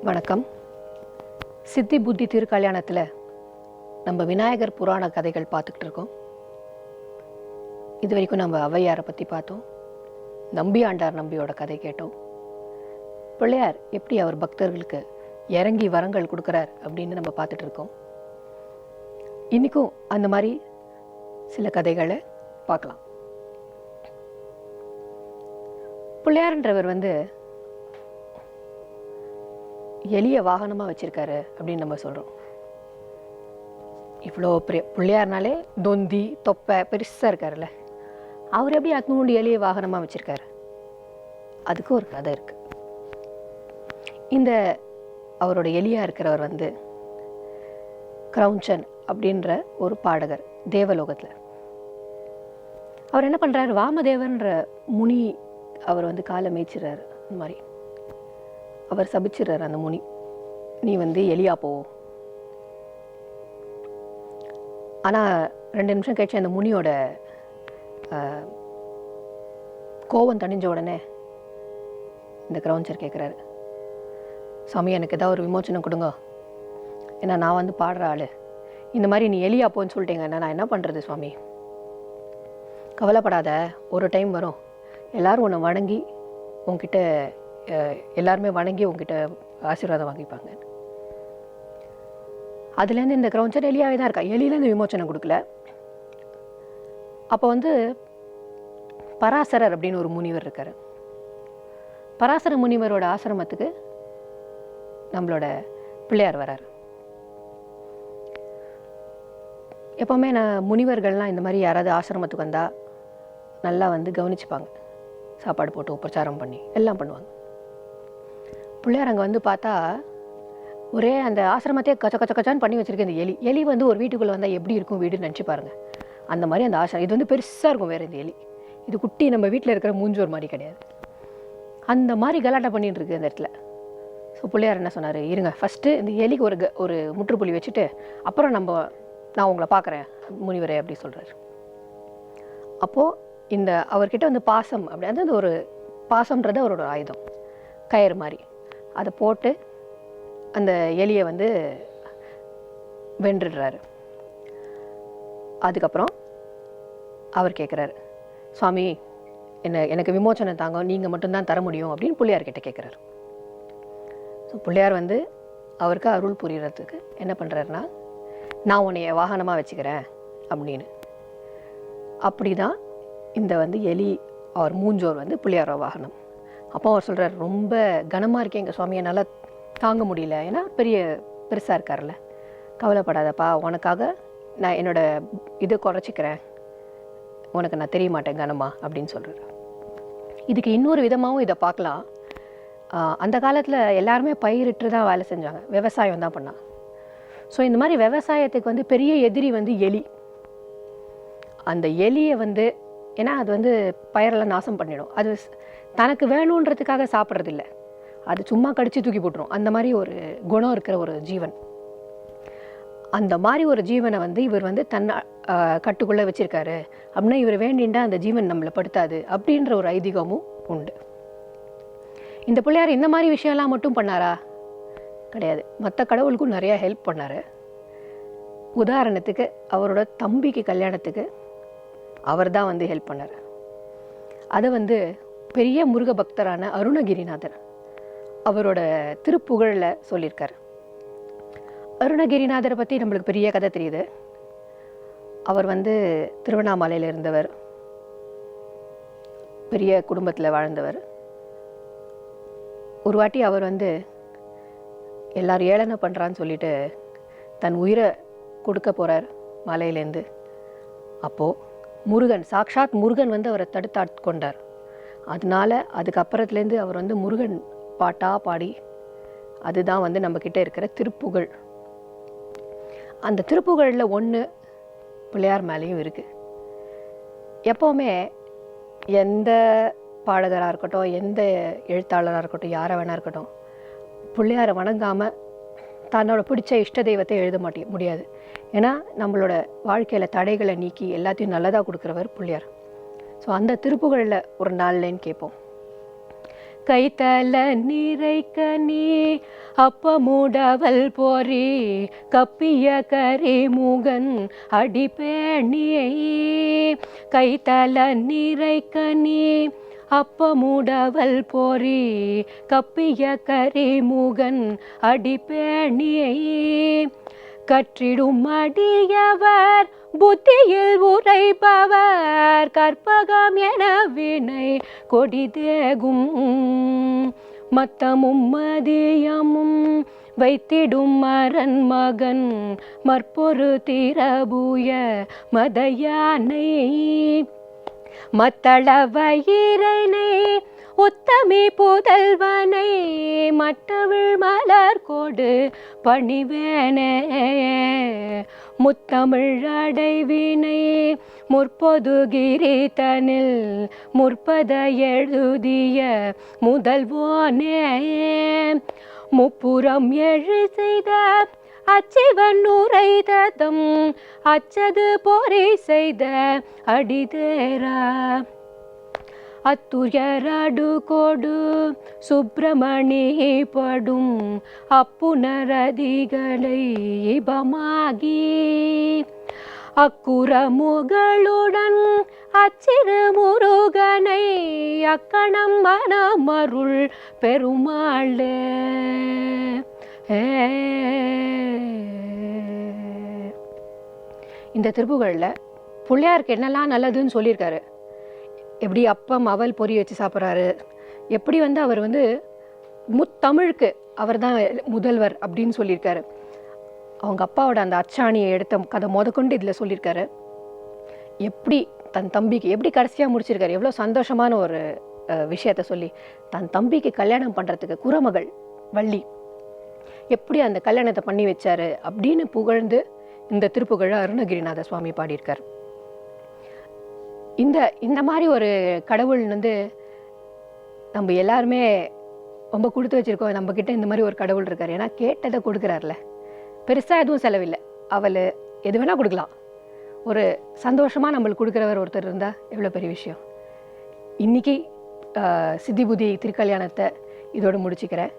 வணக்கம். சித்தி புத்தி திருக்கல்யாணத்தில் நம்ம விநாயகர் புராண கதைகள் பார்த்துக்கிட்டு இருக்கோம். இது வரைக்கும் நம்ம ஔவையாரை பற்றி பார்த்தோம், நம்பி ஆண்டார் நம்பியோட கதை கேட்டோம். பிள்ளையார் எப்படி அவர் பக்தர்களுக்கு இறங்கி வரங்கள் கொடுக்குறார் அப்படின்னு நம்ம பார்த்துட்டு இருக்கோம். இன்றைக்கும் அந்த மாதிரி சில கதைகளை பார்க்கலாம். பிள்ளையார்ன்றவர் எளிய வாகனமாக வச்சுருக்காரு அப்படின்னு நம்ம சொல்கிறோம். இவ்வளோ பெரிய பிள்ளையார்னாலே தொந்தி தொப்பை பெருசாக இருக்காருல்ல, அவர் எப்படி அத்மூண்டு எளிய வாகனமாக வச்சுருக்காரு? அதுக்கு ஒரு கதை இருக்குது. இந்த அவரோட எளியாக இருக்கிறவர் கிரௌஞ்சன் அப்படின்ற ஒரு பாடகர் தேவலோகத்தில். அவர் என்ன பண்ணுறாரு, வாமதேவன்ற முனி அவர் காலை மேய்ச்சிடுறாரு. இந்த மாதிரி அவர் சபிச்சிடுறாரு அந்த முனி, நீ எலியா போ. ஆனால் 2 நிமிஷம் கழிச்சு அந்த முனியோட கோபம் தணிஞ்ச உடனே இந்த கிரௌஞ்சர் கேட்குறாரு, சாமி எனக்கு ஏதாவது ஒரு விமோச்சனம் கொடுங்க, ஏன்னா நான் பாடுற ஆள், இந்த மாதிரி நீ எலியா போன்னு சொல்லிட்டீங்கன்னா நான் என்ன பண்ணுறது சுவாமி? கவலைப்படாத, ஒரு டைம் வரும், எல்லோரும் உன்னை வணங்கி உங்ககிட்ட எல்லாருமே வணங்கி உங்ககிட்ட ஆசீர்வாதம் வாங்கிப்பாங்க. அதுலேருந்து இந்த கிரௌஞ்சர் எலியாவே தான் இருக்கா, எலியிலேருந்து விமோச்சனம் கொடுக்கல. அப்போ பராசரர் அப்படின்னு ஒரு முனிவர் இருக்கார். பராசர முனிவரோட ஆசிரமத்துக்கு நம்மளோட பிள்ளையார் வராரு. எப்போவுமே முனிவர்கள்லாம் இந்த மாதிரி யாராவது ஆசிரமத்துக்கு வந்தால் நல்லா கவனிச்சுப்பாங்க, சாப்பாடு போட்டு உபச்சாரம் பண்ணி எல்லாம் பண்ணுவாங்க. பிள்ளையார் அங்கே பார்த்தா ஒரே அந்த ஆசிரமத்தையே கச்ச கச்ச கச்சான்னு பண்ணி வச்சுருக்க. இந்த எலி ஒரு வீட்டுக்குள்ளே வந்தால் எப்படி இருக்கும் வீடுன்னு நினச்சி பாருங்கள். அந்த மாதிரி அந்த ஆசிரமம் இது பெருசாக இருக்கும். வேறு இந்த எலி இது குட்டி, நம்ம வீட்டில் இருக்கிற மூஞ்சோர் மாதிரி கிடையாது. அந்த மாதிரி கலாட்டா பண்ணிட்டு இருக்கு அந்த இடத்துல. ஸோ பிள்ளையார் என்ன சொன்னார், இருங்க ஃபஸ்ட்டு இந்த எலிக்கு ஒரு முற்றுப்புள்ளி வச்சுட்டு அப்புறம் நான் உங்களை பார்க்குறேன் முனிவரே அப்படி சொல்கிறார். அப்போது இந்த அவர்கிட்ட பாசம் அப்படி அந்த ஒரு பாசம்ன்றது அவரோட ஆயுதம், கயிறு மாதிரி. அதை போட்டு அந்த எலியை வென்றுடுறாரு. அதுக்கப்புறம் அவர் கேட்குறாரு, சுவாமி எனக்கு விமோச்சனம் தாங்க, நீங்கள் மட்டும்தான் தர முடியும் அப்படின்னு பிள்ளையார்கிட்ட கேட்குறாரு. ஸோ பிள்ளையார் அவருக்கு அருள் புரியறதுக்கு என்ன பண்ணுறாருன்னா, நான் உன்னைய வாகனமாக வச்சுக்கிறேன் அப்படின்னு. அப்படி தான் இந்த எலி அவர் மூஞ்சோர் பிள்ளையார வாகனம். அப்போ அவர் சொல்கிறார், ரொம்ப கனமாக இருக்கேன் எங்கள் சுவாமி, என்னால் தாங்க முடியல, ஏன்னா பெருசாக இருக்கார்ல, கவலைப்படாதப்பா, உனக்காக நான் என்னோடய இதை குறைச்சிக்கிறேன், உனக்கு நான் தெரிய மாட்டேன் கனமா அப்படின்னு சொல்கிறார். இதுக்கு இன்னொரு விதமாகவும் இதை பார்க்கலாம். அந்த காலத்தில் எல்லாருமே பயிரிட்டு தான் வேலை செஞ்சாங்க, விவசாயம் தான் பண்ணாங்க. ஸோ இந்த மாதிரி விவசாயத்துக்கு பெரிய எதிரி எலி. அந்த எலியை ஏன்னா அது பயிரெல்லாம் நாசம் பண்ணிடும். அது தனக்கு வேணுன்றதுக்காக சாப்பிட்றதில்ல, அது சும்மா கடிச்சு தூக்கி போட்டுரும். அந்த மாதிரி ஒரு குணம் இருக்கிற ஒரு ஜீவன். அந்த மாதிரி ஒரு ஜீவனை இவர் தன்னை கட்டுக்குள்ளே வச்சுருக்காரு அப்படின்னா, இவர் வேண்டின்றா அந்த ஜீவன் நம்மளை படுத்தாது அப்படின்ற ஒரு ஐதீகமும் உண்டு. இந்த பிள்ளையார் இந்த மாதிரி விஷயம்லாம் மட்டும் பண்ணாரா? கிடையாது, மற்ற கடவுளுக்கும் நிறையா ஹெல்ப் பண்ணார். உதாரணத்துக்கு அவரோட தம்பிக்கு கல்யாணத்துக்கு அவர் தான் ஹெல்ப் பண்ணார். அதை பெரிய முருக பக்தரான அருணகிரிநாதர் அவரோட திருப்புகழில் சொல்லியிருக்கார். அருணகிரிநாதரை பற்றி நம்மளுக்கு பெரிய கதை தெரியுது. அவர் திருவண்ணாமலையில் இருந்தவர், பெரிய குடும்பத்தில் வாழ்ந்தவர். ஒரு வாட்டி அவர் எல்லாரும் ஏளனை பண்ணுறான்னு சொல்லிட்டு தன் உயிரை கொடுக்க போகிறார் மலையிலேருந்து. அப்போது முருகன், சாக்ஷாத் முருகன் அவரை தடுத்தாட்கொண்டார். அதனால அதுக்கப்புறத்துலேருந்து அவர் முருகன் பாட்டாக பாடி, அதுதான் நம்மக்கிட்ட இருக்கிற திருப்புகழ். அந்த திருப்புகழில் ஒன்று பிள்ளையார் மேலேயும் இருக்குது. எப்போவுமே எந்த பாடகராக இருக்கட்டும், எந்த எழுத்தாளராக இருக்கட்டும், யாரை வேணா இருக்கட்டும், பிள்ளையாரை வணங்காமல் தன்னோட பிடிச்ச இஷ்ட தெய்வத்தை எழுத முடியாது. ஏன்னா நம்மளோட வாழ்க்கையில் தடைகளை நீக்கி எல்லாத்தையும் நல்லதாக கொடுக்குறவர் பிள்ளையார். ஸோ அந்த திருப்புகழில் ஒரு 4 லைன் கேட்போம். கைத்தல நிறைக்க நீ அப்பமுடவல் போரி கப்பிய கரிமுகன் அடிப்பேணியை. கைத்தல நிறைக்க நீ அப்பமுடவல் போரி கப்பிய கரிமுகன் அடிப்பேணியை. கற்றிடும் அடியவர் புத்தியில் உரைப்பவர் கற்பகம் என வினை கொடிதேகும். மத்தமும் மதியமும் வைத்திடும் மரன் மகன் மற்பொரு திரபுய மதயானை. மத்தள வயிரனை உத்தமி புதல்வனை மட்டவிழ் மலர் கொடு பணிவேனே. முத்தமிழ் அடைவினை முற்பொது கிரீதனில் முற்பத எழுதிய முதல்வோனே. முப்புறம் எழு செய்த அச்சிவன் உரைதம் அச்சது பொறி செய்த அடிதேரா. அத்துயரடு கொடு சுப்பிரமணி படும் அப்புணரதிகளை இபமாகி. அக்குற முகளுடன் அச்சிறு முருகனை அக்கணம் மனமருள் பெருமாளே. இந்த திருப்புகழில் பிள்ளையாருக்கு என்னெல்லாம் நல்லதுன்னு சொல்லியிருக்காரு. எப்படி அப்பம் அவல் பொரி வச்சு சாப்பிட்றாரு, எப்படி அவர் முத்தமிழுக்கு அவர் தான் முதல்வர் அப்படின்னு சொல்லியிருக்காரு. அவங்க அப்பாவோட அந்த அச்சாணியை எடுத்த கதை முதற்கொண்டு இதில் சொல்லியிருக்காரு. எப்படி தன் தம்பிக்கு எப்படி கடைசியாக முடிச்சிருக்காரு, எவ்வளோ சந்தோஷமான ஒரு விஷயத்த சொல்லி தன் தம்பிக்கு கல்யாணம் பண்ணுறதுக்கு குறமகள் வள்ளி எப்படி அந்த கல்யாணத்தை பண்ணி வச்சாரு அப்படின்னு புகழ்ந்து இந்த திருப்புகழை அருணகிரிநாத சுவாமி பாடியிருக்கார். இந்த மாதிரி ஒரு கடவுள் நம்ம எல்லாருமே ரொம்ப கொடுத்து வச்சுருக்கோம். நம்மக்கிட்ட இந்த மாதிரி ஒரு கடவுள் இருக்கார். ஏன்னா கேட்டதை கொடுக்குறாருல, பெருசாக எதுவும் செலவில்லை. அவள் எது வேணால் கொடுக்கலாம். ஒரு சந்தோஷமாக நம்மளுக்கு கொடுக்குறவர் ஒருத்தர் இருந்தால் எவ்வளோ பெரிய விஷயம். இன்றைக்கி சித்தி புதி திருக்கல்யாணத்தை இதோடு முடிச்சுக்கிறேன்.